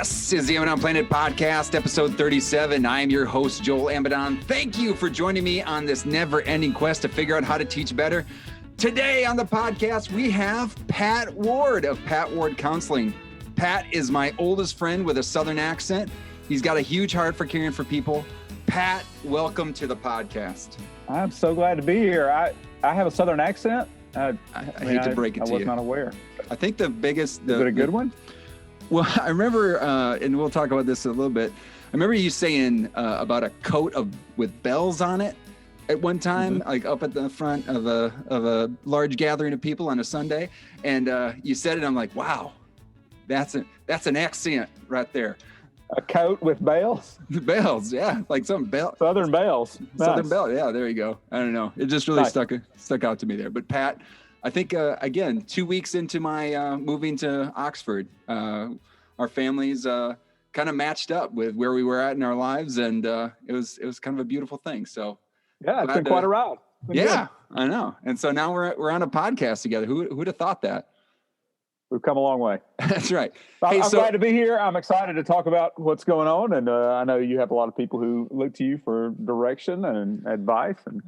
This is the Abaddon Planet Podcast, episode 37. I am your host, Joel Abaddon. Thank you for joining me on this never-ending quest to figure out how to teach better. Today on the podcast, we have Pat Ward of Pat Ward Counseling. Pat is my oldest friend with a Southern accent. He's got a huge heart for caring for people. Pat, welcome to the podcast. I'm so glad to be here. I have a Southern accent. I hate to break it to you. I was not aware. I think the biggest... Is it a good one? Well, I remember, and we'll talk about this in a little bit. I remember you saying about a coat with bells on it at one time, like up at the front of a large gathering of people on a Sunday. And you said it, I'm like, wow, that's an accent right there. A coat with bells? Bells, yeah, like some bell. Southern bells. Southern bell, yeah, there you go. I don't know. It just really stuck out to me there. But Pat, I think, again, 2 weeks into my moving to Oxford, our families kind of matched up with where we were at in our lives, and it was kind of a beautiful thing. So yeah, it's been quite a ride. Yeah, good. I know. And so now we're on a podcast together. Who'd have thought that? We've come a long way. That's right. I'm glad to be here. I'm excited to talk about what's going on, and I know you have a lot of people who look to you for direction and advice and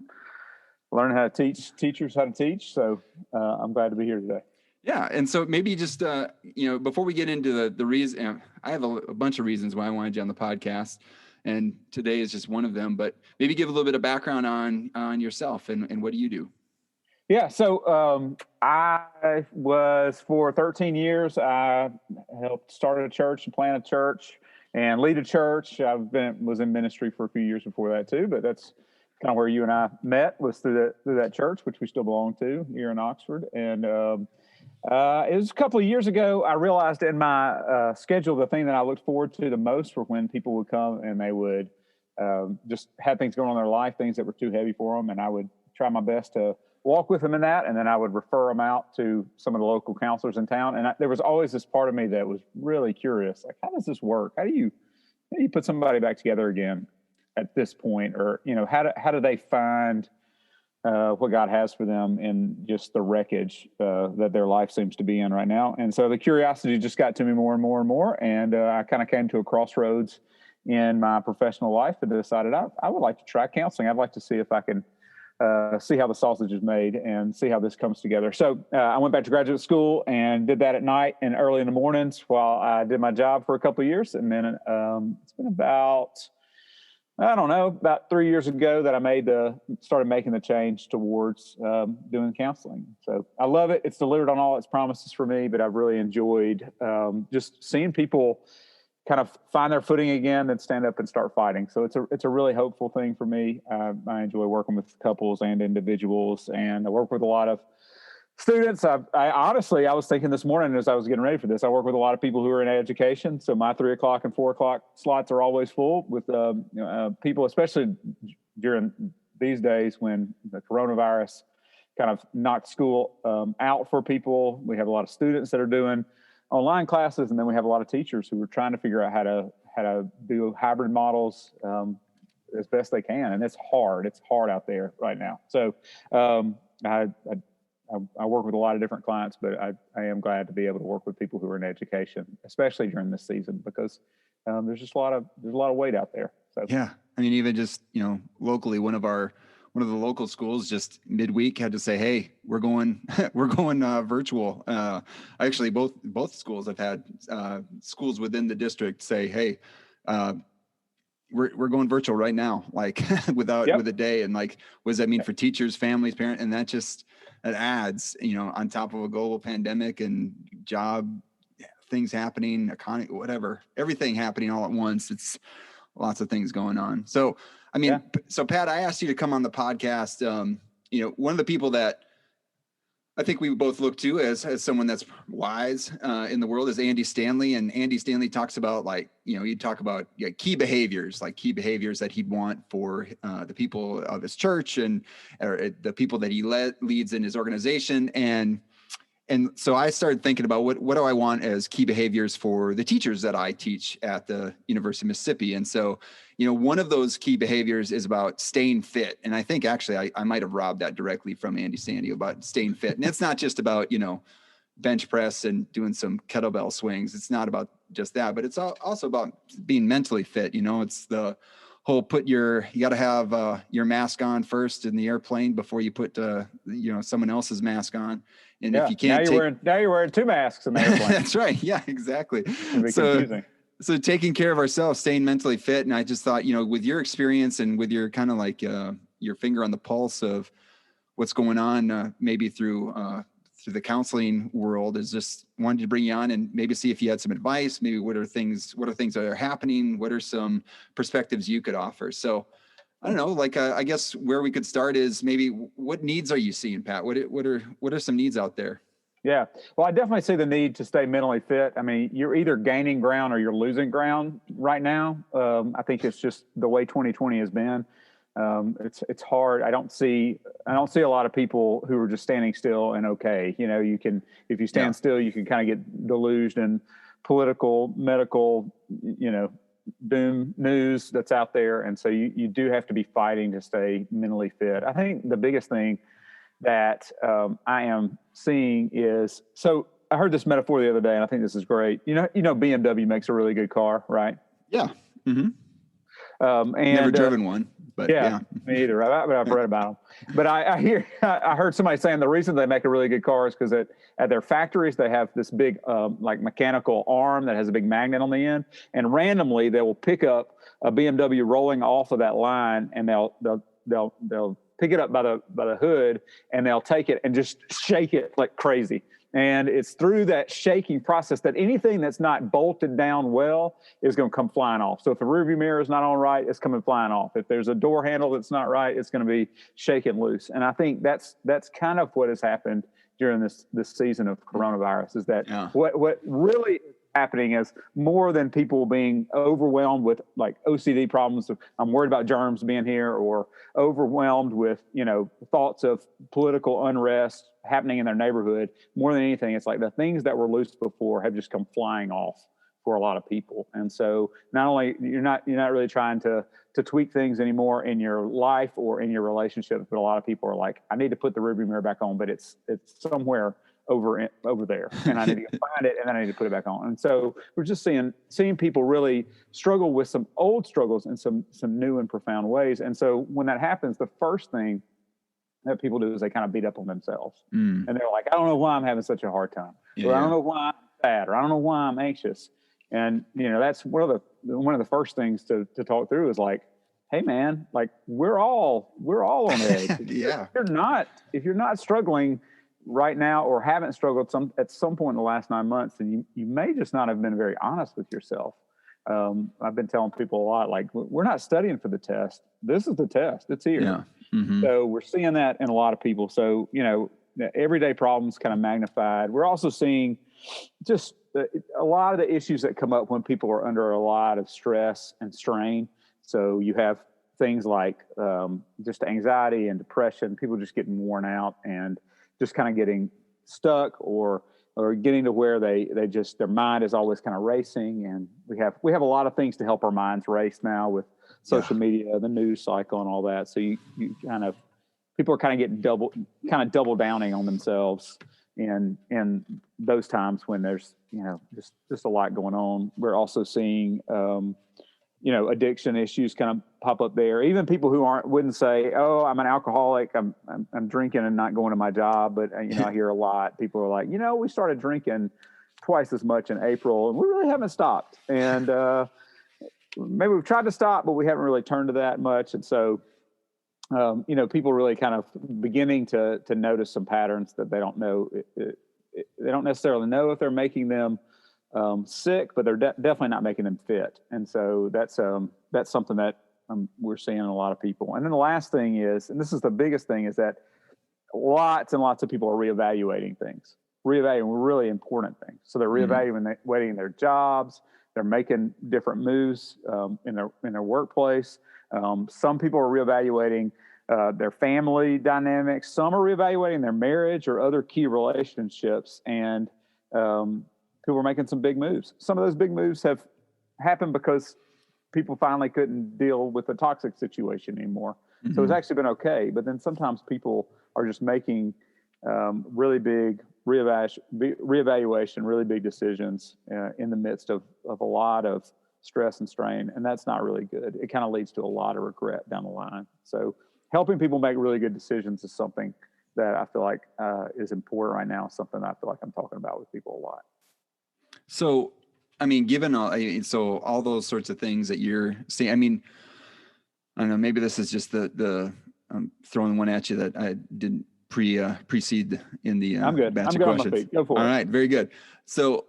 learn how to teach teachers how to teach. So I'm glad to be here today. Yeah. And so maybe just, before we get into the reason, I have a bunch of reasons why I wanted you on the podcast, and today is just one of them, but maybe give a little bit of background on yourself and what do you do? Yeah. So I was, for 13 years, I helped start a church and plant a church and lead a church. Was in ministry for a few years before that too, but that's kind of where you and I met, was through that church, which we still belong to here in Oxford. And it was a couple of years ago, I realized in my schedule, the thing that I looked forward to the most were when people would come and they would just have things going on in their life, things that were too heavy for them. And I would try my best to walk with them in that. And then I would refer them out to some of the local counselors in town. And there was always this part of me that was really curious. Like, how does this work? How do you put somebody back together again at this point? Or, how do they find what God has for them in just the wreckage that their life seems to be in right now? And so the curiosity just got to me more and more and more. And I kind of came to a crossroads in my professional life and decided I would like to try counseling. I'd like to see if I can see how the sausage is made and see how this comes together. So I went back to graduate school and did that at night and early in the mornings while I did my job for a couple of years. And then it's been about 3 years ago that I started making the change towards doing counseling. So I love it. It's delivered on all its promises for me, but I've really enjoyed just seeing people kind of find their footing again and stand up and start fighting. So it's a really hopeful thing for me. I enjoy working with couples and individuals, and I work with a lot of students. I honestly, I was thinking this morning as I was getting ready for this, I work with a lot of people who are in education. So my 3 o'clock and 4 o'clock slots are always full with people, especially during these days when the coronavirus kind of knocked school out for people. We have a lot of students that are doing online classes, and then we have a lot of teachers who are trying to figure out how to do hybrid models as best they can. And it's hard. It's hard out there right now. So I work with a lot of different clients, but I am glad to be able to work with people who are in education, especially during this season, because there's just a lot of weight out there. So yeah, I mean, even just locally, one of the local schools just midweek had to say, "Hey, we're going virtual." Actually, both schools have had schools within the district say, "Hey, we're going virtual right now," like with a day. And like, what does that mean for teachers, families, parents? And that adds, on top of a global pandemic and job things happening, economy, whatever, everything happening all at once. It's lots of things going on. So, I mean, So Pat, I asked you to come on the podcast. One of the people that I think we both look to as someone that's wise in the world is Andy Stanley. And Andy Stanley talks about he'd talk about key behaviors that he'd want for the people of his church or the people that he leads in his organization. And so I started thinking about what do I want as key behaviors for the teachers that I teach at the University of Mississippi. And so, one of those key behaviors is about staying fit. And I think actually I might have robbed that directly from Andy Stanley about staying fit. And it's not just about, bench press and doing some kettlebell swings. It's not about just that, but it's also about being mentally fit. It's the whole you got to have your mask on first in the airplane before you put someone else's mask on. And if you can't now you're wearing two masks in the airplane. That's right. Yeah, exactly. Confusing. So taking care of ourselves, staying mentally fit. And I just thought, with your experience and with your kind of like your finger on the pulse of what's going on, maybe through the counseling world, is just wanted to bring you on and maybe see if you had some advice, maybe what are things that are happening? What are some perspectives you could offer? So I don't know, I guess where we could start is maybe what needs are you seeing, Pat? What are some needs out there? Yeah. Well, I definitely see the need to stay mentally fit. I mean, you're either gaining ground or you're losing ground right now. I think it's just the way 2020 has been. It's hard. I don't see a lot of people who are just standing still and okay. If you stand still, you can kind of get deluged in political, medical, doom news that's out there. And so you do have to be fighting to stay mentally fit. I think the biggest thing that I am seeing is, so I heard this metaphor the other day, and I think this is great. BMW makes a really good car, right? Yeah. Mm-hmm. And never driven one, but yeah. Me either. But I've read about them. But I heard somebody saying the reason they make a really good car is because at their factories they have this big mechanical arm that has a big magnet on the end, and randomly they will pick up a BMW rolling off of that line, and they'll pick it up by the hood, and they'll take it and just shake it like crazy. And it's through that shaking process that anything that's not bolted down well is going to come flying off. So if the rearview mirror is not on right, it's coming flying off. If there's a door handle that's not right, it's going to be shaken loose. And I think that's kind of what has happened during this season of coronavirus, is that what really is happening is more than people being overwhelmed with like OCD problems of I'm worried about germs being here, or overwhelmed with thoughts of political unrest happening in their neighborhood. More than anything, it's like the things that were loose before have just come flying off for a lot of people. And so not only you're not really trying to tweak things anymore in your life or in your relationships, but a lot of people are like, I need to put the rearview mirror back on, but it's somewhere over there, and I need to go find it, and then I need to put it back on. And so we're just seeing people really struggle with some old struggles in some new and profound ways. And so when that happens, the first thing that people do is they kind of beat up on themselves, and they're like, I don't know why I'm having such a hard time, or I don't know why I'm sad, or I don't know why I'm anxious. And that's one of the first things to talk through is like, hey man, like we're all on edge. Yeah. If you're not struggling right now, or haven't struggled at some point in the last 9 months, then you may just not have been very honest with yourself. I've been telling people a lot, like, we're not studying for the test. This is the test. It's here. Yeah. Mm-hmm. So we're seeing that in a lot of people. So, the everyday problems kind of magnified. We're also seeing just a lot of the issues that come up when people are under a lot of stress and strain. So you have things like just anxiety and depression, people just getting worn out and just kind of getting stuck, or getting to where their mind is always kind of racing. And we have a lot of things to help our minds race now with social media, the news cycle, and all that. So you people are kind of getting double downing on themselves in those times when there's just a lot going on. We're also seeing addiction issues kind of pop up there. Even people who wouldn't say, "Oh, I'm an alcoholic. I'm drinking and not going to my job." But I hear a lot. People are like, we started drinking twice as much in April, and we really haven't stopped. And maybe we've tried to stop, but we haven't really turned to that much. And so, people really kind of beginning to notice some patterns that they don't know. They don't necessarily know if they're making them sick, but they're definitely not making them fit. And so that's something that we're seeing in a lot of people. And then the last thing is, and this is the biggest thing, is that lots and lots of people are reevaluating really important things. So they're reevaluating their jobs. They're making different moves in their workplace. Some people are reevaluating their family dynamics. Some are reevaluating their marriage or other key relationships. And people are making some big moves. Some of those big moves have happened because people finally couldn't deal with the toxic situation anymore. Mm-hmm. So it's actually been okay. But then sometimes people are just making really big reevaluation, really big decisions in the midst of a lot of stress and strain. And that's not really good. It kind of leads to a lot of regret down the line. So helping people make really good decisions is something that I feel like is important right now. Something I feel like I'm talking about with people a lot. So, I mean, given all those sorts of things that you're seeing, I mean, I don't know, maybe this is just the I'm throwing one at you that I didn't precede in the I'm good. batch I'm of good questions. On my feet. Go for it. All right, very good. So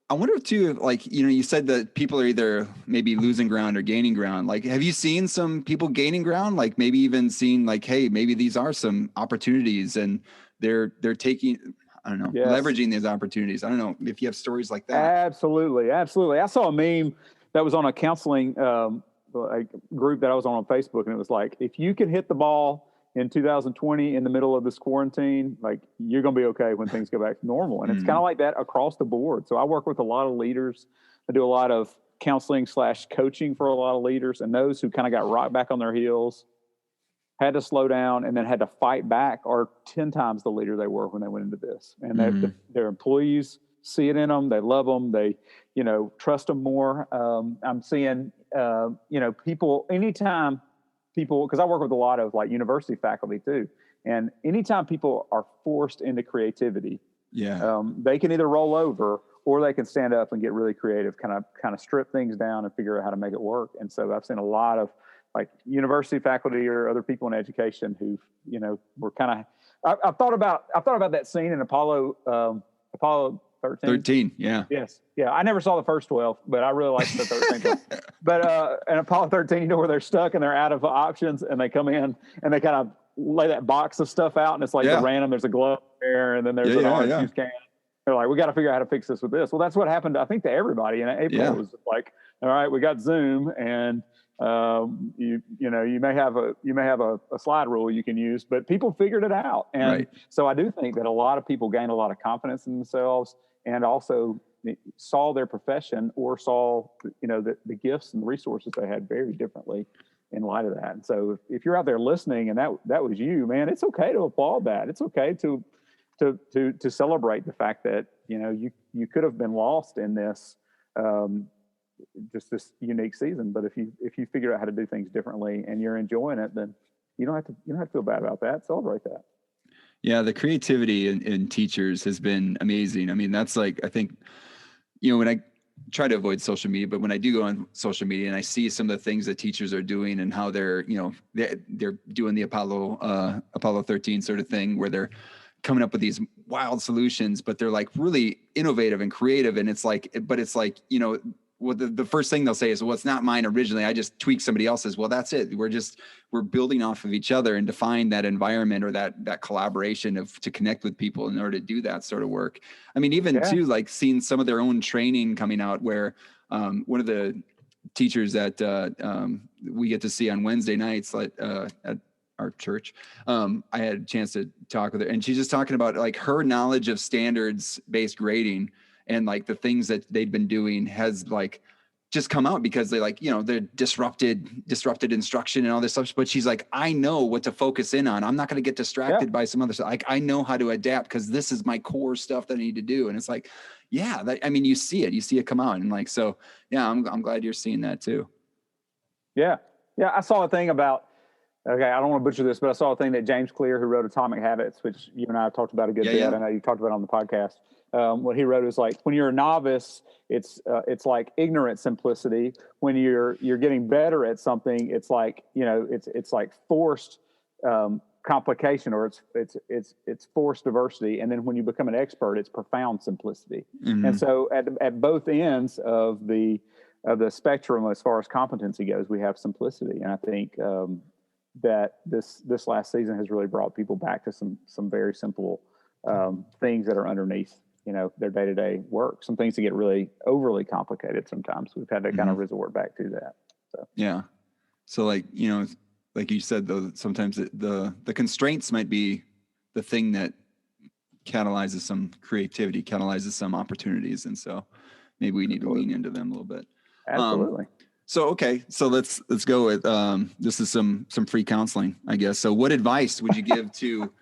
I wonder too, like, you said that people are either maybe losing ground or gaining ground. Like, have you seen some people gaining ground? Like maybe even seen like, hey, maybe these are some opportunities and they're taking, I don't know, leveraging these opportunities. I don't know if you have stories like that. Absolutely. I saw a meme that was on a counseling group that I was on Facebook, and it was like, if you can hit the ball in 2020 in the middle of this quarantine, like you're going to be okay when things go back to normal. And it's kind of like that across the board. So I work with a lot of leaders. I do a lot of counseling / coaching for a lot of leaders, and those who kind of got right back on their heels, had to slow down, and then had to fight back are 10 times the leader they were when they went into this. And their employees see it in them. They love them. They, trust them more. I'm seeing, people, anytime people, because I work with a lot of like university faculty too. And anytime people are forced into creativity, they can either roll over or they can stand up and get really creative, kind of strip things down and figure out how to make it work. And so I've seen a lot of like university faculty or other people in education who, were kind of, I've thought about that scene in Apollo 13. Yeah. Yes. Yeah. I never saw the first 12, but I really liked the 13th one. But in Apollo 13, where they're stuck and they're out of options, and they come in and they kind of lay that box of stuff out, and it's like the random, there's a glove there, and then there's an orange juice can. They're like, we got to figure out how to fix this with this. Well, that's what happened, I think, to everybody in April. It was like, all right, we got Zoom, and you may have a slide rule you can use, but people figured it out. And so I do think that a lot of people gained a lot of confidence in themselves, and also saw their profession or saw, the gifts and the resources they had very differently in light of that. And so if you're out there listening and that was you, man, it's okay to applaud that. It's okay to celebrate the fact that, you could have been lost in this, just this unique season. But if you figure out how to do things differently and you're enjoying it, then you don't have to feel bad about that. Celebrate that. Yeah, the creativity in teachers has been amazing. I mean, that's like, I think, when I try to avoid social media, but when I do go on social media and I see some of the things that teachers are doing and how they're doing the Apollo 13 sort of thing, where they're coming up with these wild solutions, but they're like really innovative and creative. And it's like, well, the first thing they'll say is, well, it's not mine originally. I just tweaked somebody else's. Well, that's it. We're building off of each other and define that environment or that collaboration to connect with people in order to do that sort of work. I mean, even too, like seeing some of their own training coming out where one of the teachers that we get to see on Wednesday nights at our church, I had a chance to talk with her, and she's just talking about like her knowledge of standards-based grading and like the things that they'd been doing has like just come out because they they're disrupted instruction and all this stuff. But she's like, I know what to focus in on. I'm not going to get distracted by some other stuff. Like I know how to adapt because this is my core stuff that I need to do. And it's like, you see it come out. And like, so yeah, I'm glad you're seeing that too. Yeah. Yeah. I saw a thing about, I don't want to butcher this, but I saw a thing that James Clear, who wrote Atomic Habits, which you and I have talked about a good bit. Yeah. I know you talked about it on the podcast. What he wrote is like, when you're a novice, it's like ignorant simplicity. When you're getting better at something, it's like, it's like forced complication, or it's forced diversity. And then when you become an expert, it's profound simplicity. Mm-hmm. And so at both ends of the spectrum, as far as competency goes, we have simplicity. And I think that this last season has really brought people back to some very simple things that are underneath their day-to-day work. Some things that get really overly complicated sometimes. We've had to kind of resort back to that. So yeah. So like like you said, though, sometimes the constraints might be the thing that catalyzes some creativity, catalyzes some opportunities, and so maybe we need to lean into them a little bit. Absolutely. So let's go with this is some free counseling, I guess. So what advice would you give to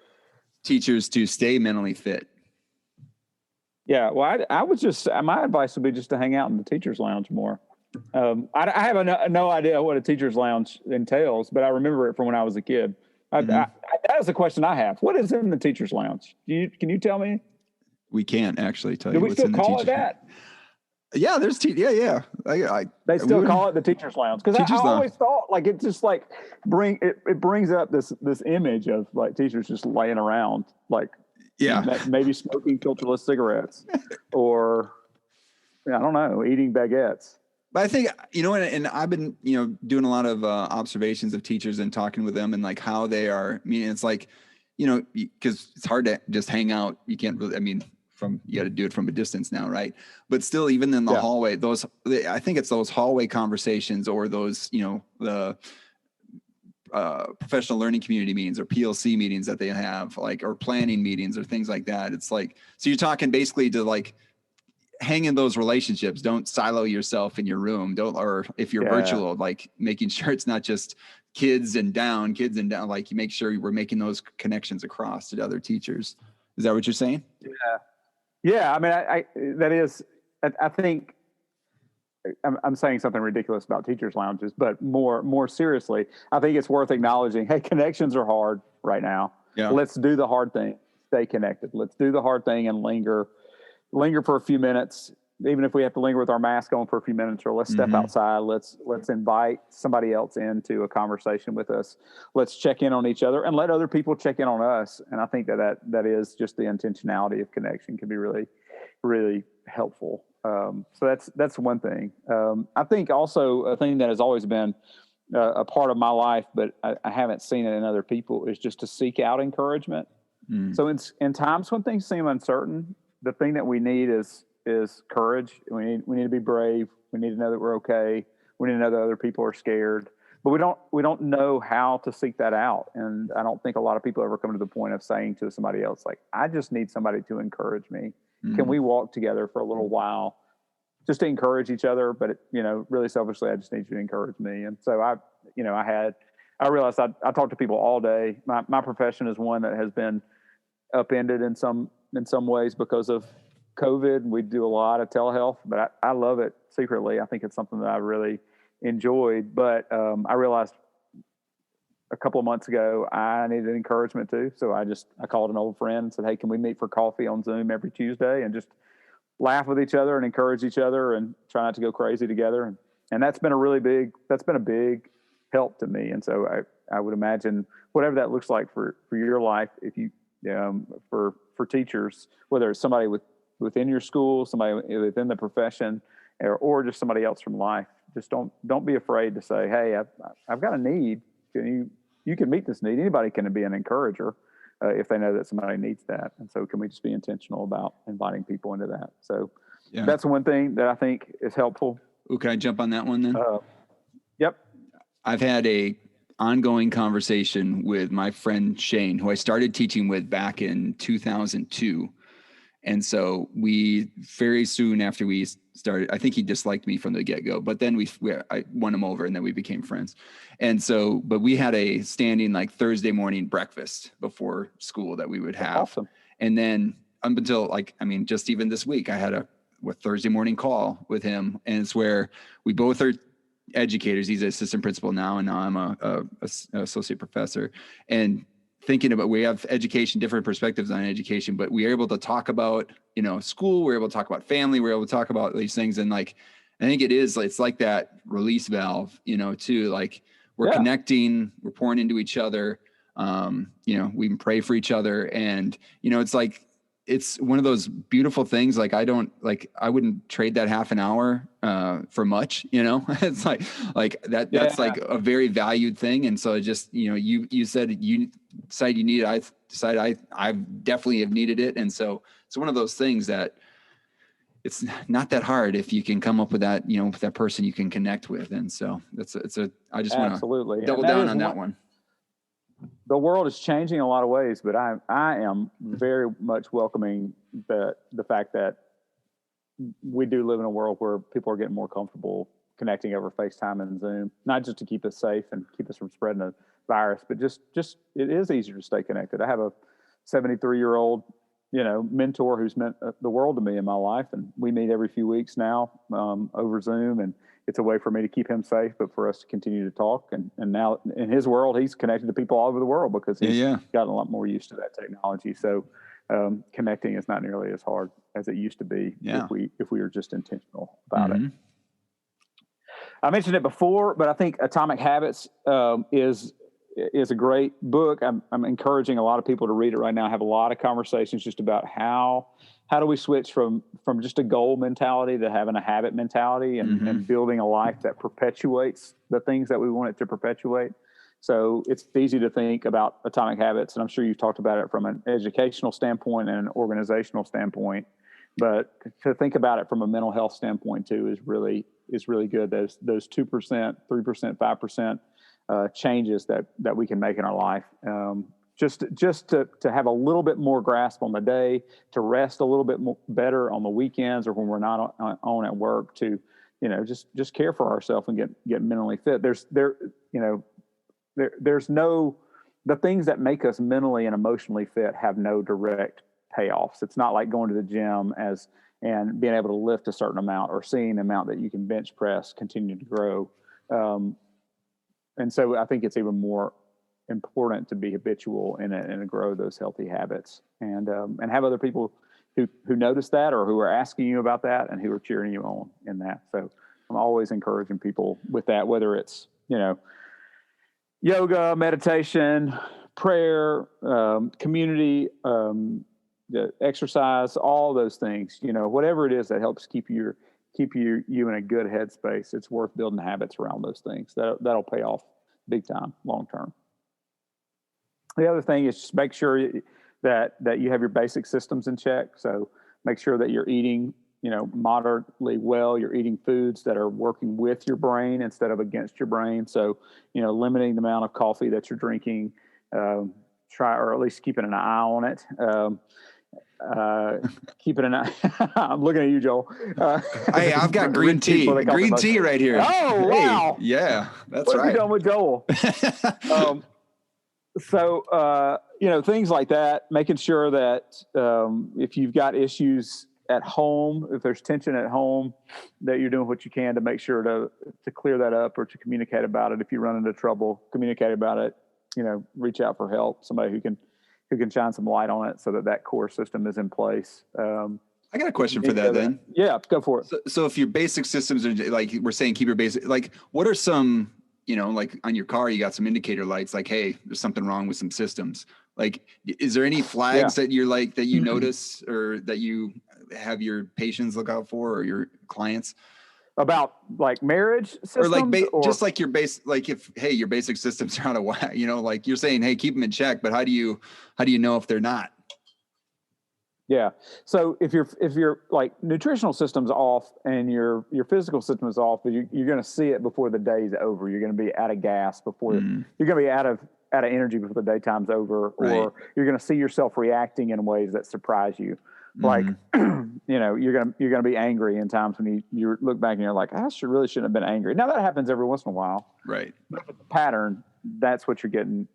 teachers to stay mentally fit? Yeah, well, I would just, my advice would be just to hang out in the teacher's lounge more. I have no idea what a teacher's lounge entails, but I remember it from when I was a kid. That is the question I have. What is in the teacher's lounge? Can you tell me? We can't actually tell Do you we what's still in the call it teacher's that? Yeah, there's yeah. They still call it the teacher's lounge, because I always thought like it just like it brings up this image of like teachers just laying around, like maybe smoking filterless cigarettes, or I don't know, eating baguettes. But I think, and I've been, doing a lot of observations of teachers and talking with them and like how they are. I mean, it's like, because it's hard to just hang out. You can't really, you got to do it from a distance now, right? But still, even in the hallway, I think it's those hallway conversations or those, the professional learning community meetings or PLC meetings that they have, like, or planning meetings or things like that. It's like, so you're talking basically to like, hang in those relationships. Don't silo yourself in your room. Or if you're virtual, like making sure it's not just kids and down, like you make sure we're making those connections across to other teachers. Is that what you're saying? Yeah. I mean, I think I'm saying something ridiculous about teachers' lounges, but more seriously, I think it's worth acknowledging, hey, connections are hard right now. Yeah. Let's do the hard thing. Stay connected. Let's do the hard thing and linger for a few minutes, even if we have to linger with our mask on for a few minutes, or let's step outside. Let's invite somebody else into a conversation with us. Let's check in on each other and let other people check in on us. And I think that is just the intentionality of connection can be really, really helpful. So that's one thing. I think also a thing that has always been a part of my life, but I haven't seen it in other people, is just to seek out encouragement. So in times when things seem uncertain, the thing that we need is courage. We need to be brave. We need to know that we're okay. We need to know that other people are scared, but we don't know how to seek that out. And I don't think a lot of people ever come to the point of saying to somebody else, like, I just need somebody to encourage me. Can we walk together for a little while just to encourage each other? But really selfishly, I just need you to encourage me. And so I realized I talk to people all day. My profession is one that has been upended in some ways because of COVID. We do a lot of telehealth, but I love it secretly. I think it's something that I really enjoyed. But I realized a couple of months ago I needed encouragement too. So I called an old friend and said, hey, can we meet for coffee on Zoom every Tuesday and just laugh with each other and encourage each other and try not to go crazy together. And that's been a big help to me. And so I would imagine whatever that looks like for your life, if you, for teachers, whether it's somebody within your school, somebody within the profession, or just somebody else from life, just don't be afraid to say, hey, I've got a need. You can meet this need. Anybody can be an encourager if they know that somebody needs that. And so can we just be intentional about inviting people into that? So that's one thing that I think is helpful. Ooh, can I jump on that one then? Yep. I've had a ongoing conversation with my friend Shane, who I started teaching with back in 2002. And so we very soon after we started, I think he disliked me from the get-go, but then I won him over and then we became friends. And so, but we had a standing like Thursday morning breakfast before school that we would have. Awesome. And then up until just even this week, I had a Thursday morning call with him. And it's where we both are educators. He's an assistant principal now, and now I'm a associate professor. And thinking about, we have different perspectives on education, but we are able to talk about, school. We're able to talk about family. We're able to talk about these things. And I think it's like that release valve, too. Like we're connecting, we're pouring into each other. We can pray for each other. And, it's like, it's one of those beautiful things. Like I wouldn't trade that half an hour for much, it's like that. That's like a very valued thing. And so just, you said you decided you need it. I decided I definitely have needed it. And so it's one of those things that it's not that hard if you can come up with that, with that person you can connect with. And so I just want to double down on that one. The world is changing in a lot of ways, but I am very much welcoming the fact that we do live in a world where people are getting more comfortable connecting over FaceTime and Zoom, not just to keep us safe and keep us from spreading a virus, but just it is easier to stay connected. I have a 73-year-old mentor who's meant the world to me in my life. And we meet every few weeks now over Zoom, and it's a way for me to keep him safe, but for us to continue to talk. And now in his world, he's connected to people all over the world because he's gotten a lot more used to that technology. So connecting is not nearly as hard as it used to be if we were just intentional about it. I mentioned it before, but I think Atomic Habits is a great book. I'm encouraging a lot of people to read it right now. I have a lot of conversations just about how do we switch from just a goal mentality to having a habit mentality and building a life that perpetuates the things that we want it to perpetuate. So it's easy to think about Atomic Habits, and I'm sure you've talked about it from an educational standpoint and an organizational standpoint, but to think about it from a mental health standpoint too is really good. Those 2%, 3%, 5% changes that we can make in our life. Just to have a little bit more grasp on the day, to rest a little bit better on the weekends or when we're not on at work, to just care for ourselves and get mentally fit. The things that make us mentally and emotionally fit have no direct payoffs. It's not like going to the gym and being able to lift a certain amount or seeing the amount that you can bench press continue to grow. And so I think it's even more important to be habitual and to grow those healthy habits and have other people who notice that or who are asking you about that and who are cheering you on in that. So I'm always encouraging people with that, whether it's, yoga, meditation, prayer, community, exercise, all those things, whatever it is that helps keep you in a good headspace. It's worth building habits around those things. That'll pay off big time, long term. The other thing is just make sure that you have your basic systems in check. So make sure that you're eating, moderately well. You're eating foods that are working with your brain instead of against your brain. So, limiting the amount of coffee that you're drinking, try, or at least keeping an eye on it. Keeping an eye. I'm looking at you, Joel. Hey, I've got green tea right here. Oh, wow. Hey, yeah, that's what right. What have you done with Joel? So, things like that, making sure that if you've got issues at home, if there's tension at home, that you're doing what you can to make sure to clear that up or to communicate about it. If you run into trouble, communicate about it, reach out for help, somebody who can shine some light on it so that core system is in place. I got a question for that then. Yeah, go for it. So if your basic systems are like, we're saying, keep your basic, like what are some, like on your car, you got some indicator lights, like, hey, there's something wrong with some systems. Like, is there any flags that you're like, that you notice or that you have your patients look out for or your clients? About like marriage systems? Or like, just like your base, like if, hey, your basic systems are out of whack, like you're saying, hey, keep them in check, but how do you know if they're not? Yeah. So if your like nutritional system's off and your physical system is off, but you're going to see it before the day's over. You're going to be out of gas before you're going to be out of energy before the daytime's over, or you're going to see yourself reacting in ways that surprise you. Like, you're going to be angry in times when you look back and you're like, I really shouldn't have been angry. Now that happens every once in a while. Right. But the pattern, that's what you're getting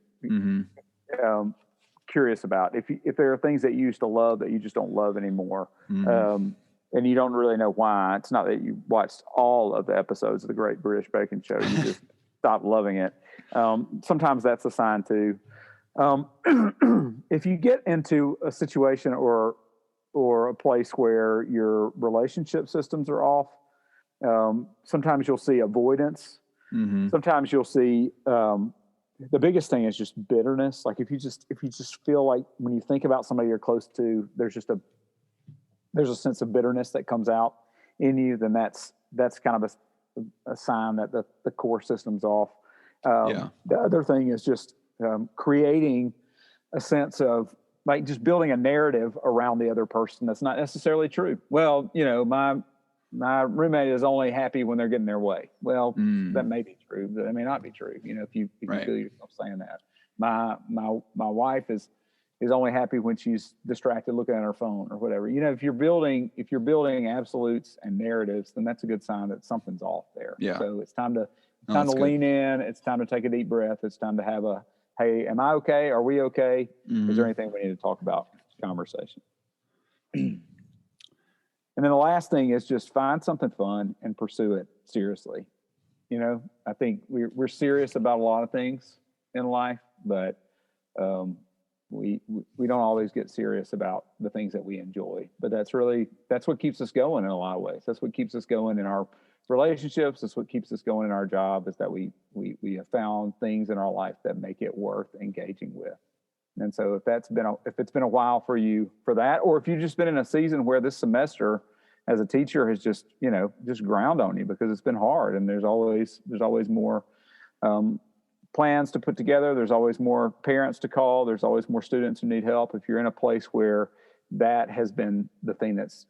curious about. If there are things that you used to love that you just don't love anymore, and you don't really know why, it's not that you watched all of the episodes of the Great British Baking Show. You just stopped loving it. Sometimes that's a sign too. If you get into a situation or a place where your relationship systems are off, sometimes you'll see avoidance. Sometimes you'll see the biggest thing is just bitterness. Like if you just feel like when you think about somebody you're close to, there's a sense of bitterness that comes out in you, then that's kind of a sign that the core system's off. The other thing is just creating a sense of like just building a narrative around the other person that's not necessarily true. Well, my roommate is only happy when they're getting their way. Well, that may be true, but that may not be true. If you feel yourself saying that. My wife is only happy when she's distracted looking at her phone or whatever. If you're building absolutes and narratives, then that's a good sign that something's off there. Yeah. So it's time to lean in. It's time to take a deep breath. It's time to have hey, am I okay? Are we okay? Is there anything we need to talk about? Conversation. And then the last thing is just find something fun and pursue it seriously. I think we're serious about a lot of things in life, but we don't always get serious about the things that we enjoy. But that's what keeps us going in a lot of ways. That's what keeps us going in our relationships. That's what keeps us going in our job, is that we have found things in our life that make it worth engaging with. And so if it's been a while for you for that, or if you've just been in a season where this semester as a teacher has just ground on you because it's been hard, and there's always more plans to put together. There's always more parents to call. There's always more students who need help. If you're in a place where that has been the thing that's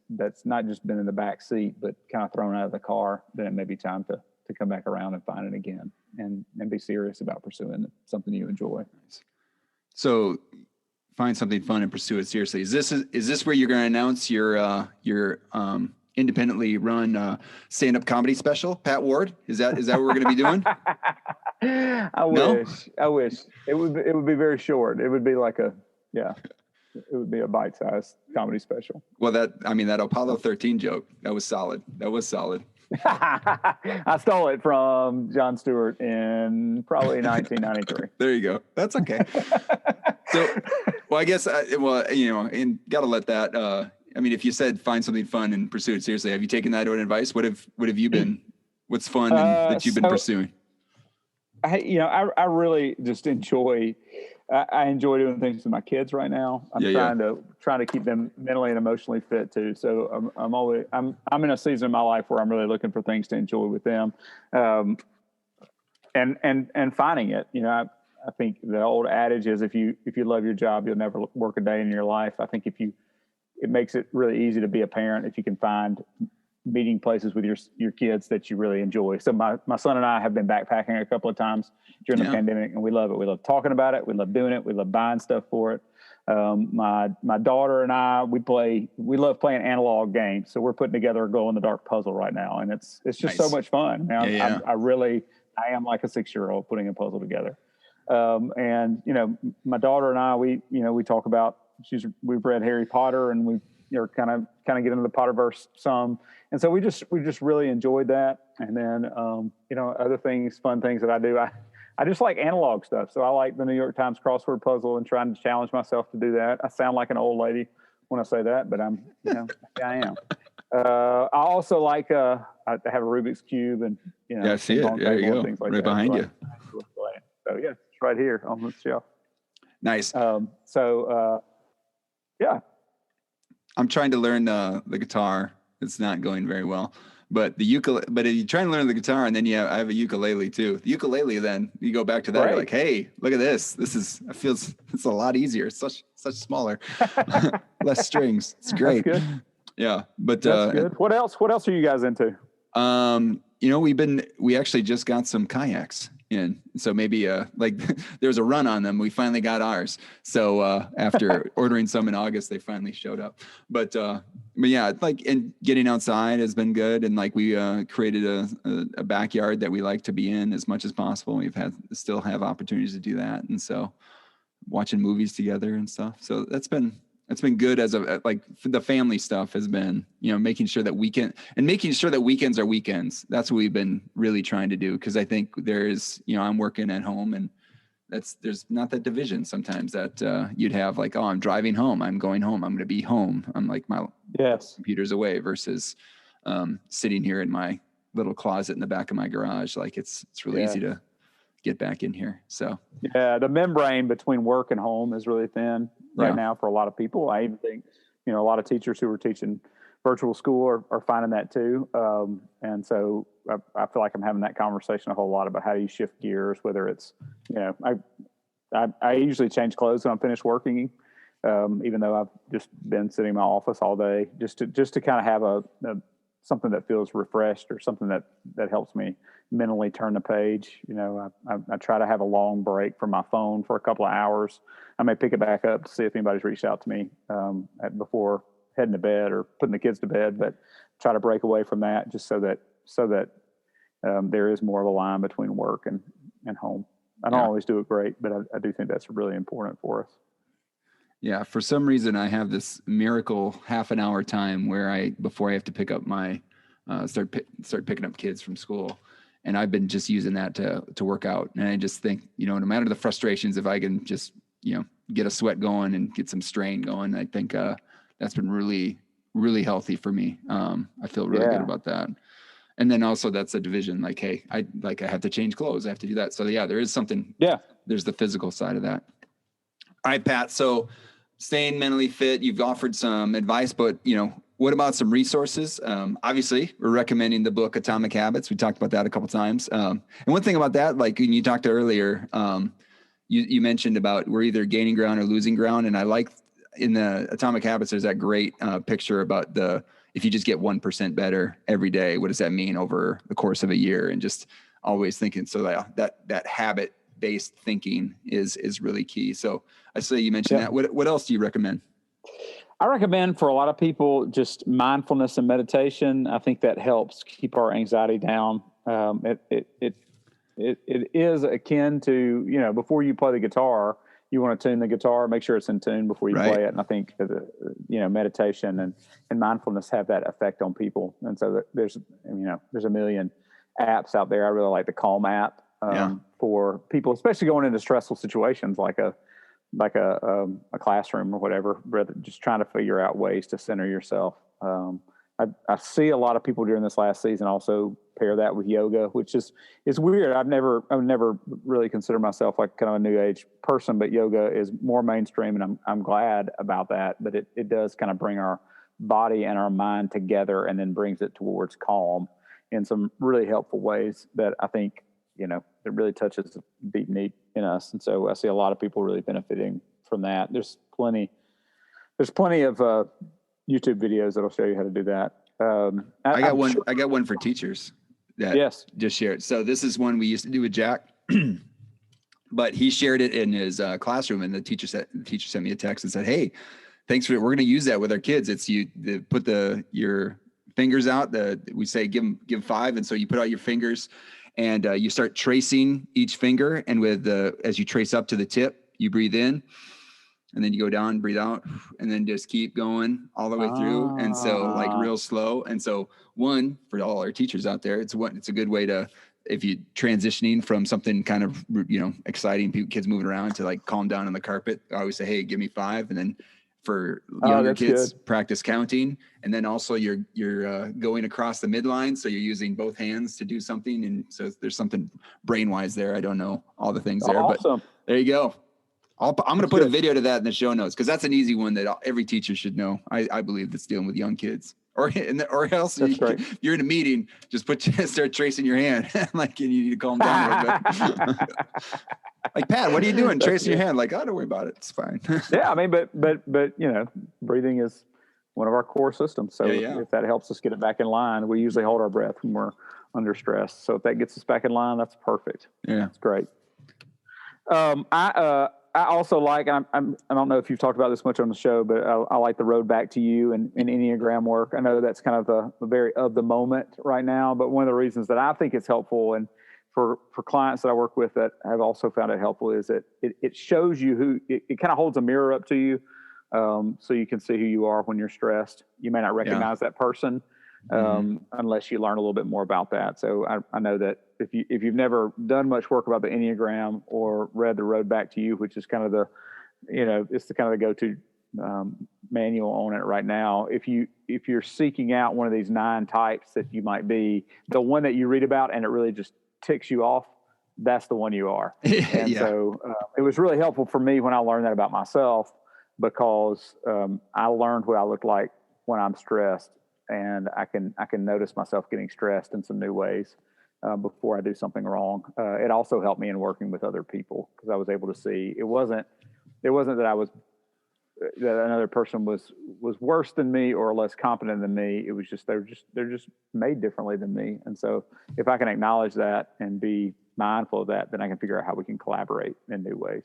not just been in the back seat, but kind of thrown out of the car, then it may be time to come back around and find it again and be serious about pursuing something you enjoy. So find something fun and pursue it seriously. Is this where you're going to announce your independently run stand-up comedy special, Pat Ward? Is that what we're going to be doing? I wish it would be very short. It would be like it would be a bite-sized comedy special. Well, that Apollo 13 joke, that was solid. I stole it from Jon Stewart in probably 1993. There you go. That's okay. So, well, I guess, and got to let that, if you said find something fun and pursue it seriously, have you taken that advice? What have you been, what's fun that you've been pursuing? I really just enjoy doing things with my kids right now. I'm trying to keep them mentally and emotionally fit too. So I'm in a season of my life where I'm really looking for things to enjoy with them, and finding it. I think the old adage is if you love your job, you'll never work a day in your life. I think it makes it really easy to be a parent if you can find meeting places with your kids that you really enjoy. So my son and I have been backpacking a couple of times during the pandemic, and we love it. We love talking about it. We love doing it. We love buying stuff for it. My daughter and I, we love playing analog games. So we're putting together a glow in the dark puzzle right now, and it's just nice. So much fun. I am like a 6-year-old putting a puzzle together. And my daughter and I, we talk about, we've read Harry Potter, and we kind of get into the Potterverse some. And so we just really enjoyed that. And then, other things, fun things that I do, I just like analog stuff. So I like the New York Times crossword puzzle and trying to challenge myself to do that. I sound like an old lady when I say that, but I am. I also like, I have a Rubik's Cube and, I see it. There you go. Things like right behind you. So yeah, it's right here on the shelf. Nice. Yeah. I'm trying to learn the guitar. It's not going very well, but the ukulele. But if you try to learn the guitar, and then I have a ukulele too. The ukulele, then you go back to that. Right. You're like, hey, look at this. It's a lot easier. It's such smaller, less strings. It's great. That's good. Yeah, but that's good. What else are you guys into? We actually just got some kayaks in. So maybe there's a run on them. We finally got ours. So after ordering some in August, they finally showed up. But yeah, and getting outside has been good. And we created a backyard that we like to be in as much as possible. Still have opportunities to do that. And so watching movies together and stuff. So that's been good the family stuff has been, making sure that weekends are weekends. That's what we've been really trying to do. Cause I think I'm working at home, and there's not that division sometimes that you'd have I'm driving home, I'm going home, I'm going to be home. I'm my computer's away versus sitting here in my little closet in the back of my garage. It's really easy to get back in here. So yeah, the membrane between work and home is really thin right now for a lot of people. I even think, a lot of teachers who are teaching virtual school are finding that too. And so I feel like I'm having that conversation a whole lot about how do you shift gears, whether it's, I usually change clothes when I'm finished working, even though I've just been sitting in my office all day, just to kind of have a something that feels refreshed, or something that helps me mentally turn the page. I try to have a long break from my phone for a couple of hours. I may pick it back up to see if anybody's reached out to me before heading to bed or putting the kids to bed, but try to break away from that just so that there is more of a line between work and home. I don't always do it great, but I do think that's really important for us. Yeah. For some reason, I have this miracle half an hour time where before I have to pick up my, start picking up kids from school. And I've been just using that to work out. And I just think, no matter the frustrations, if I can just, get a sweat going and get some strain going, I think, that's been really, really healthy for me. I feel really good about that. And then also that's a division, like, hey, I have to change clothes. I have to do that. So yeah, there is something. Yeah. There's the physical side of that. All right, Pat. So staying mentally fit, you've offered some advice, but what about some resources? Obviously we're recommending the book Atomic Habits. We talked about that a couple of times. And one thing about that, like when you talked earlier, you mentioned about we're either gaining ground or losing ground. And I like in the Atomic Habits, there's that great picture about if you just get 1% better every day, what does that mean over the course of a year? And just always thinking. So that habit-based thinking is really key. So I say you mentioned that. What else do you recommend? I recommend for a lot of people just mindfulness and meditation. I think that helps keep our anxiety down. It is akin to, before you play the guitar, you want to tune the guitar, make sure it's in tune before you play it. And I think meditation and mindfulness have that effect on people. And so there's a million apps out there. I really like the Calm app for people, especially going into stressful situations like a classroom or whatever, rather just trying to figure out ways to center yourself. I see a lot of people during this last season also pair that with yoga, which is weird. I've never really considered myself like kind of a new age person, but yoga is more mainstream, and I'm glad about that. But it does kind of bring our body and our mind together, and then brings it towards calm in some really helpful ways that I think it really touches the beat deep in us. And so I see a lot of people really benefiting from that. There's plenty of YouTube videos that'll show you how to do that. I got one for teachers that just shared. So this is one we used to do with Jack, but he shared it in his classroom, and the teacher sent me a text and said, "Hey, thanks for it. We're going to use that with our kids. It's put your fingers out. We say give 5, and so you put out your fingers, and you start tracing each finger, and as you trace up to the tip, you breathe in." And then you go down, breathe out, and then just keep going all the way through. And so like real slow. And so one, for all our teachers out there, it's a good way to, if you transitioning from something kind of, exciting, kids moving around, to like calm down on the carpet. I always say, hey, give me 5. And then for younger kids, practice counting. And then also you're going across the midline. So you're using both hands to do something. And so there's something brain wise there. I don't know all the things there, but there you go. I'm going to put a video to that in the show notes, because that's an easy one that every teacher should know. I believe that's dealing with young kids, or else you're in a meeting, just start tracing your hand like you need to calm down a little bit. Like, Pat, what are you doing? Tracing your hand? Like, oh, don't worry about it. It's fine. Yeah. I mean, but breathing is one of our core systems. So if that helps us get it back in line, we usually hold our breath when we're under stress. So if that gets us back in line, that's perfect. Yeah. It's great. I also like, I don't know if you've talked about this much on the show, but I like the road back to you and Enneagram work. I know that's kind of the very of the moment right now, but one of the reasons that I think it's helpful, and for clients that I work with that have also found it helpful, is that it shows you it kind of holds a mirror up to you, so you can see who you are when you're stressed. You may not recognize that person unless you learn a little bit more about that. So I know that if you've never done much work about the Enneagram or read the Road Back to You, which is kind of it's the kind of the go-to manual on it right now. If you're seeking out one of these 9 types that you might be, the one that you read about and it really just ticks you off, that's the one you are. And so it was really helpful for me when I learned that about myself, because I learned what I look like when I'm stressed, and I can notice myself getting stressed in some new ways before I do something wrong. It also helped me in working with other people, because I was able to see it wasn't that that another person was worse than me or less competent than me. It was just they're just made differently than me. And so if I can acknowledge that and be mindful of that, then I can figure out how we can collaborate in new ways.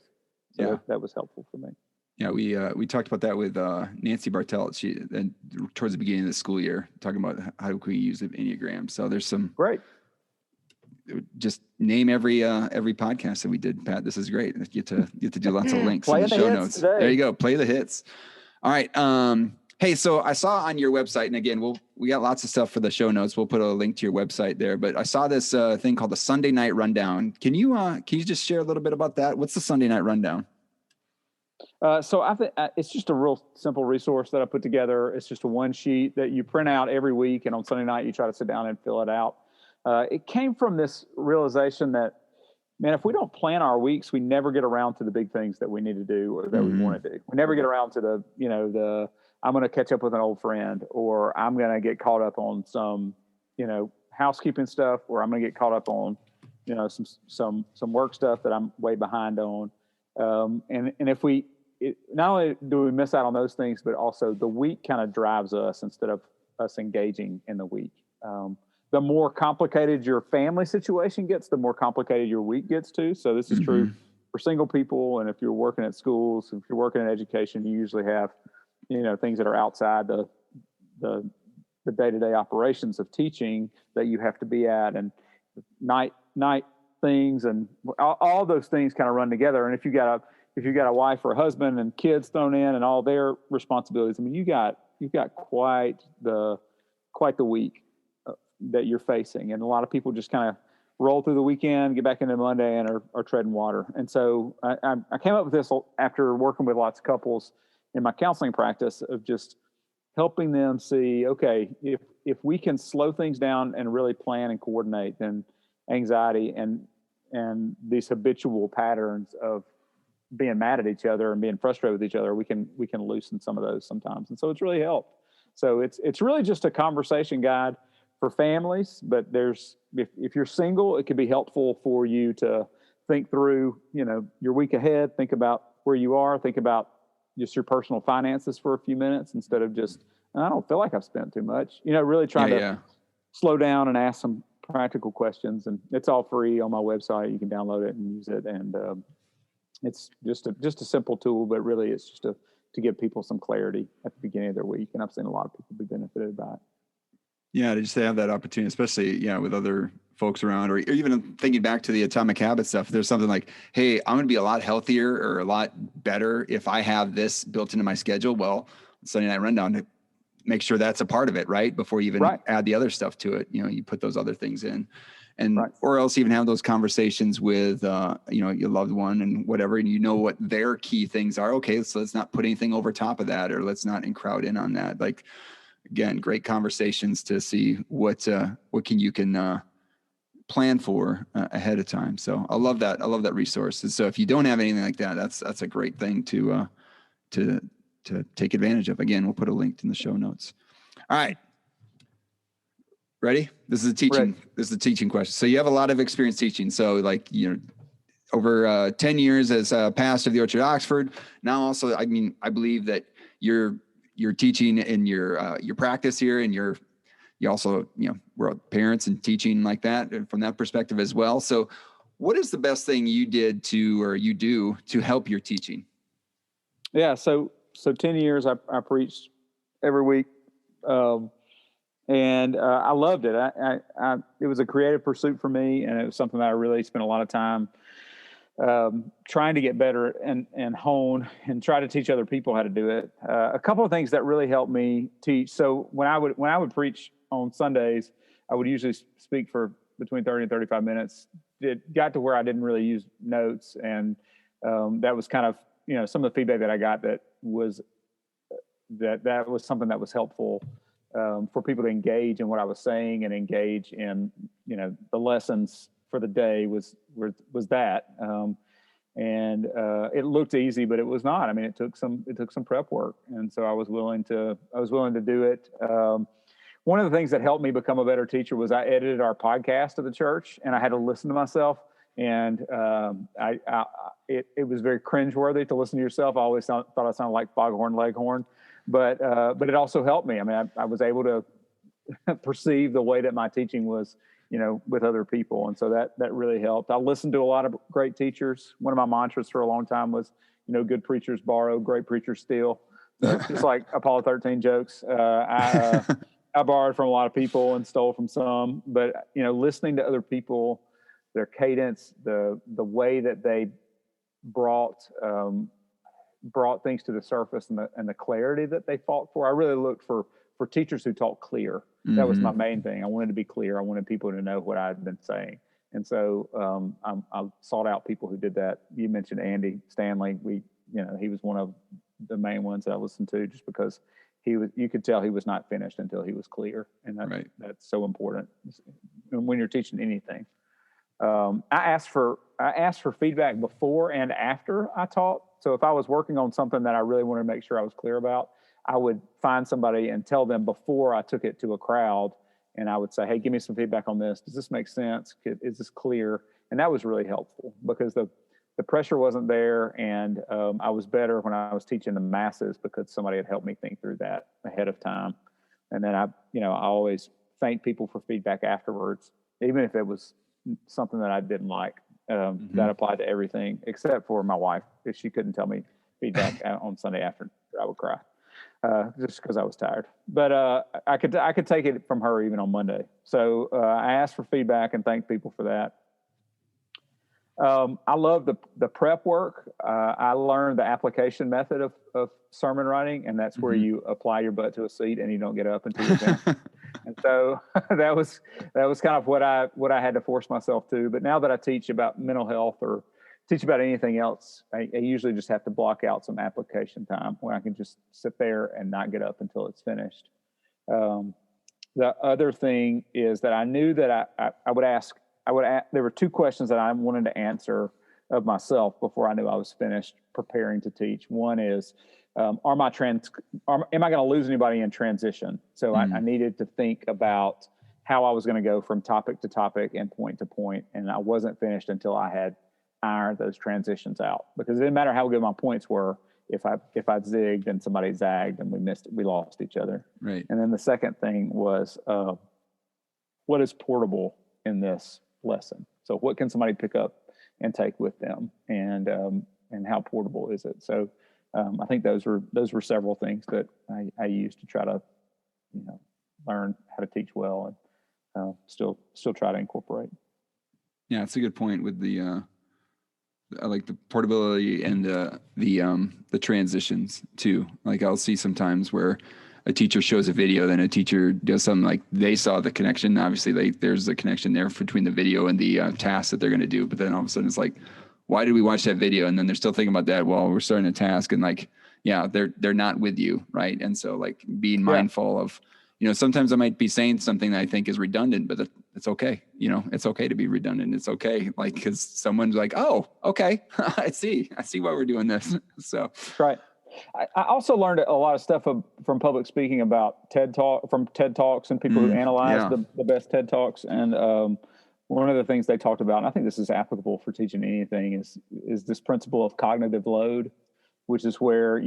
So that was helpful for me. Yeah, we talked about that with Nancy Bartelt. And towards the beginning of the school year, talking about how can we use the Enneagram. So there's some just name every podcast that we did, Pat. This is great. You get to do lots of links in the show notes. Today. There you go. Play the hits. All right. Hey, so I saw on your website, and again, we got lots of stuff for the show notes. We'll put a link to your website there, but I saw this thing called the Sunday Night Rundown. Can you just share a little bit about that? What's the Sunday Night Rundown? So I think it's just a real simple resource that I put together. It's just a one sheet that you print out every week, and on Sunday night you try to sit down and fill it out. It came from this realization that, man, if we don't plan our weeks, we never get around to the big things that we need to do or that we want to do. We never get around to the I'm going to catch up with an old friend, or I'm going to get caught up on some, housekeeping stuff, or I'm going to get caught up on, some work stuff that I'm way behind on. And if not only do we miss out on those things, but also the week kind of drives us instead of us engaging in the week. The more complicated your family situation gets, the more complicated your week gets too. So this is true for single people. And if you're working at schools, if you're working in education, you usually have, things that are outside the day-to-day operations of teaching that you have to be at, and night things, and all those things kind of run together. And if you got a wife or a husband and kids thrown in and all their responsibilities, I mean, you've got quite the week that you're facing. And a lot of people just kind of roll through the weekend, get back into Monday, and are treading water. And so I came up with this after working with lots of couples in my counseling practice, of just helping them see, okay, if we can slow things down and really plan and coordinate, then anxiety and these habitual patterns of being mad at each other and being frustrated with each other, we can loosen some of those sometimes. And so it's really helped. So it's really just a conversation guide for families, but if you're single, it could be helpful for you to think through, your week ahead, think about where you are, think about just your personal finances for a few minutes instead of just, I don't feel like I've spent too much, really trying to slow down and ask some practical questions. And it's all free on my website. You can download it and use it. And it's just a simple tool, but really it's just to give people some clarity at the beginning of their week. And I've seen a lot of people be benefited by it. Yeah, to just have that opportunity, especially with other folks around, or even thinking back to the Atomic Habit stuff. There's something like, hey, I'm going to be a lot healthier or a lot better if I have this built into my schedule. Well, Sunday Night Rundown, make sure that's a part of it, right? Before you even add the other stuff to it, you put those other things in, and or else even have those conversations with your loved one and whatever, and what their key things are. Okay, so let's not put anything over top of that, or let's not crowd in on that. Like, again, great conversations to see what you can plan for ahead of time. So I love that. I love that resource. And so if you don't have anything like that, that's a great thing to take advantage of. Again, we'll put a link in the show notes. All right. Ready? This is a teaching. Right. This is a teaching question. So you have a lot of experience teaching. So over 10 years as a pastor of the Orchard Oxford. Now also, I believe that you're teaching in your practice here, and you also, we're parents and teaching like that, and from that perspective as well. So what is the best thing you do to help your teaching? Yeah. So 10 years I preached every week. And I loved it. It was a creative pursuit for me, and it was something that I really spent a lot of time trying to get better and hone and try to teach other people how to do it. A couple of things that really helped me teach. So when I would preach on Sundays, I would usually speak for between 30 and 35 minutes. It got to where I didn't really use notes, and that was kind of some of the feedback that I got that was something that was helpful for people to engage in what I was saying and engage in the lessons for the day was that. And it looked easy, but it was not. I mean, it took some prep work. And so I was willing to do it. One of the things that helped me become a better teacher was I edited our podcast of the church, and I had to listen to myself. And it was very cringeworthy to listen to yourself. I always thought I sounded like Foghorn Leghorn, but it also helped me. I mean, I was able to perceive the way that my teaching was, with other people. And so that really helped. I listened to a lot of great teachers. One of my mantras for a long time was, good preachers borrow, great preachers steal. Just like Apollo 13 jokes. I borrowed from a lot of people and stole from some, but, listening to other people cadence, the way that they brought things to the surface, and the clarity that they fought for. I really looked for teachers who taught clear. That was my main thing. I wanted to be clear. I wanted people to know what I had been saying. And so I sought out people who did that. You mentioned Andy Stanley. He was one of the main ones that I listened to, just because you could tell he was not finished until he was clear. And that's so important when you're teaching anything. I asked for feedback before and after I taught. So if I was working on something that I really wanted to make sure I was clear about, I would find somebody and tell them before I took it to a crowd, and I would say, hey, give me some feedback on this. Does this make sense? Is this clear? And that was really helpful, because the pressure wasn't there, and I was better when I was teaching the masses because somebody had helped me think through that ahead of time. And then I always thank people for feedback afterwards, even if it was something that I didn't like. That applied to everything except for my wife. If she couldn't tell me feedback on Sunday afternoon, I would cry, just because I was tired. But I could take it from her even on Monday. So I asked for feedback and thanked people for that. I love the prep work. I learned the application method of sermon writing, and that's where you apply your butt to a seat and you don't get up until you're done. And so that was kind of what I had to force myself to. But now that I teach about mental health or teach about anything else, I usually just have to block out some application time where I can just sit there and not get up until it's finished. The other thing is that I knew that I would ask. There were two questions that I wanted to answer of myself before I knew I was finished preparing to teach. One is, am I going to lose anybody in transition? So I needed to think about how I was going to go from topic to topic and point to point. And I wasn't finished until I had ironed those transitions out, because it didn't matter how good my points were. If I zigged and somebody zagged and we lost each other. Right. And then the second thing was, what is portable in this lesson? So what can somebody pick up and take with them, and how portable is it? So I think those were several things that I used to try to learn how to teach well, and still try to incorporate. Yeah, it's a good point with the I like the portability and the transitions too. Like I'll see sometimes where a teacher shows a video, then a teacher does something like they saw the connection. Obviously, there's a connection there between the video and the task that they're going to do. But then all of a sudden, it's like, why did we watch that video? And then they're still thinking about that while we're starting a task. And like, yeah, they're not with you, right? And so like being mindful of, sometimes I might be saying something that I think is redundant, but it's okay. It's okay to be redundant. It's okay, like because someone's like, oh, okay, I see why we're doing this. So right. I also learned a lot of stuff from public speaking about TED Talks and people who analyze the best TED Talks. And one of the things they talked about, and I think this is applicable for teaching anything, is this principle of cognitive load, which is where,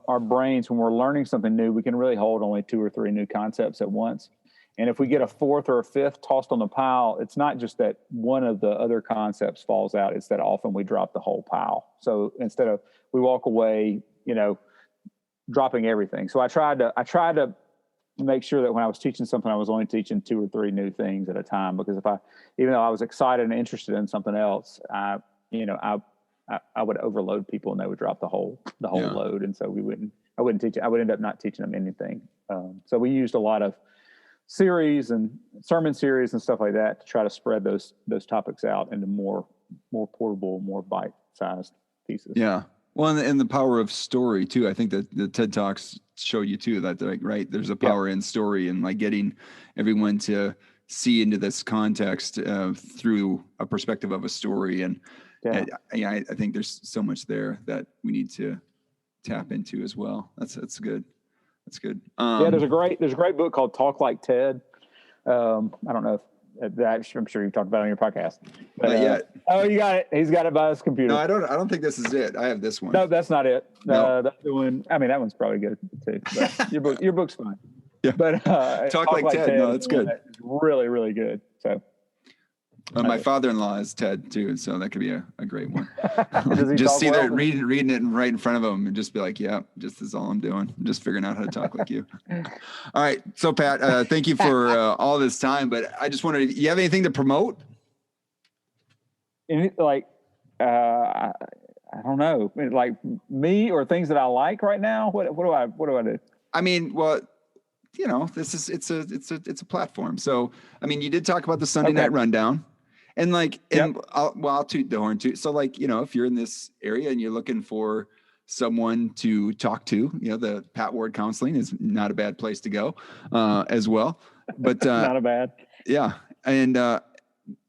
our brains, when we're learning something new, we can really hold only 2 or 3 new concepts at once. And if we get a 4th or a 5th tossed on the pile, it's not just that one of the other concepts falls out, it's that often we drop the whole pile. So instead of, we walk away, dropping everything. So I tried to make sure that when I was teaching something, I was only teaching 2 or 3 new things at a time, because even though I was excited and interested in something else, I would overload people and they would drop the whole load. And so I wouldn't teach it. I would end up not teaching them anything. So we used a lot of series and sermon series and stuff like that to try to spread those topics out into more portable, more bite-sized pieces. Yeah. Well, and the power of story too. I think that the TED Talks show you too that right, there's a power in story, and like getting everyone to see into this context through a perspective of a story. And I think there's so much there that we need to tap into as well. That's good. That's good. There's a great book called Talk Like TED. I don't know if I'm sure you've talked about it on your podcast. But, not yet. Oh, you got it. He's got it by his computer. No, I don't think this is it. I have this one. No, that's not it. No. That's the one. I mean, that one's probably good too. But your book's fine. Yeah. But Talk Like TED. No, that's good. That's really, really good. So. My father-in-law is TED too, so that could be a great one. Does he just talk see well? that reading it right in front of him, and just be like, "Yeah, just is all I'm doing. I'm just figuring out how to talk like you." All right, so Pat, thank you for all this time. But I just wanted, you have anything to promote? like, I don't know, like me or things that I like right now. What do I do? I mean, well, you know, it's a platform. So, I mean, you did talk about the Sunday night rundown, and like, and I'll toot the horn too. So like, you know, if you're in this area and you're looking for someone to talk to, you know, the Pat Ward Counseling is not a bad place to go, as well. But not a bad. Yeah. And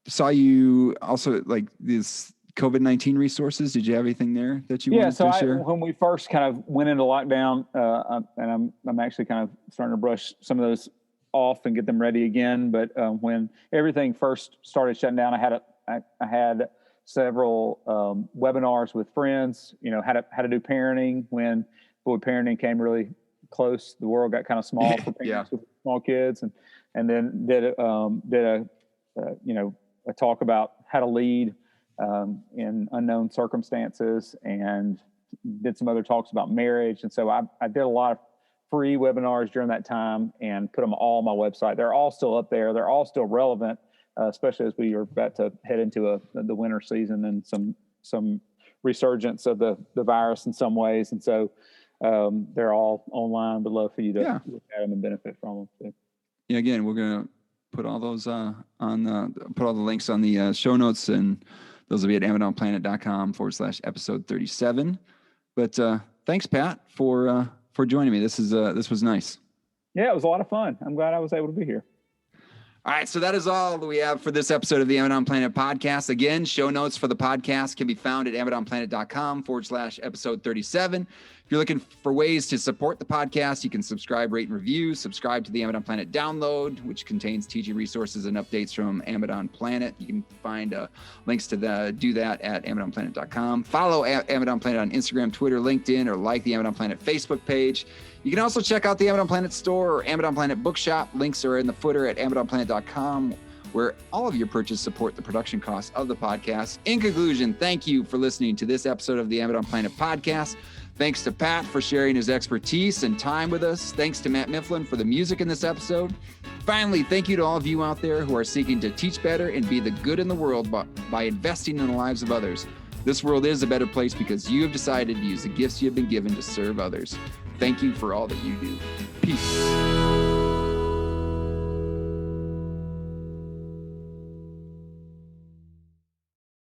saw you also like these COVID-19 resources. Did you have anything there that you wanted to share? When we first kind of went into lockdown, and I'm actually kind of starting to brush some of those off and get them ready again. But when everything first started shutting down, I had several webinars with friends, you know, how to do parenting when parenting came really close. The world got kind of small for parents with small kids, and then did a talk about how to lead in unknown circumstances, and did some other talks about marriage. And so I did a lot of free webinars during that time and put them all on my website. They're all still up there. They're all still relevant, especially as we are about to head into the winter season and some resurgence of the virus in some ways. And so they're all online. Would love for you to look at them and benefit from them too. Yeah, again, we're going to put all those put all the links on the show notes, and those will be at AmazonPlanet.com/episode 37. But thanks, Pat, for joining me. This was nice. Yeah, it was a lot of fun. I'm glad I was able to be here. All right, so that is all that we have for this episode of the Amazon Planet podcast. Again, show notes for the podcast can be found at AmazonPlanet.com/episode 37. If you're looking for ways to support the podcast, you can subscribe, rate, and review. Subscribe to the Amazon Planet download, which contains teaching resources and updates from Amazon Planet. You can find links to do that at AmazonPlanet.com. Follow Amazon Planet on Instagram, Twitter, LinkedIn, or like the Amazon Planet Facebook page. You can also check out the Amazon Planet store or Amazon Planet bookshop. Links are in the footer at AmazonPlanet.com, where all of your purchases support the production costs of the podcast. In conclusion, thank you for listening to this episode of the Amazon Planet podcast. Thanks to Pat for sharing his expertise and time with us. Thanks to Matt Mifflin for the music in this episode. Finally, thank you to all of you out there who are seeking to teach better and be the good in the world by investing in the lives of others. This world is a better place because you have decided to use the gifts you have been given to serve others. Thank you for all that you do. Peace.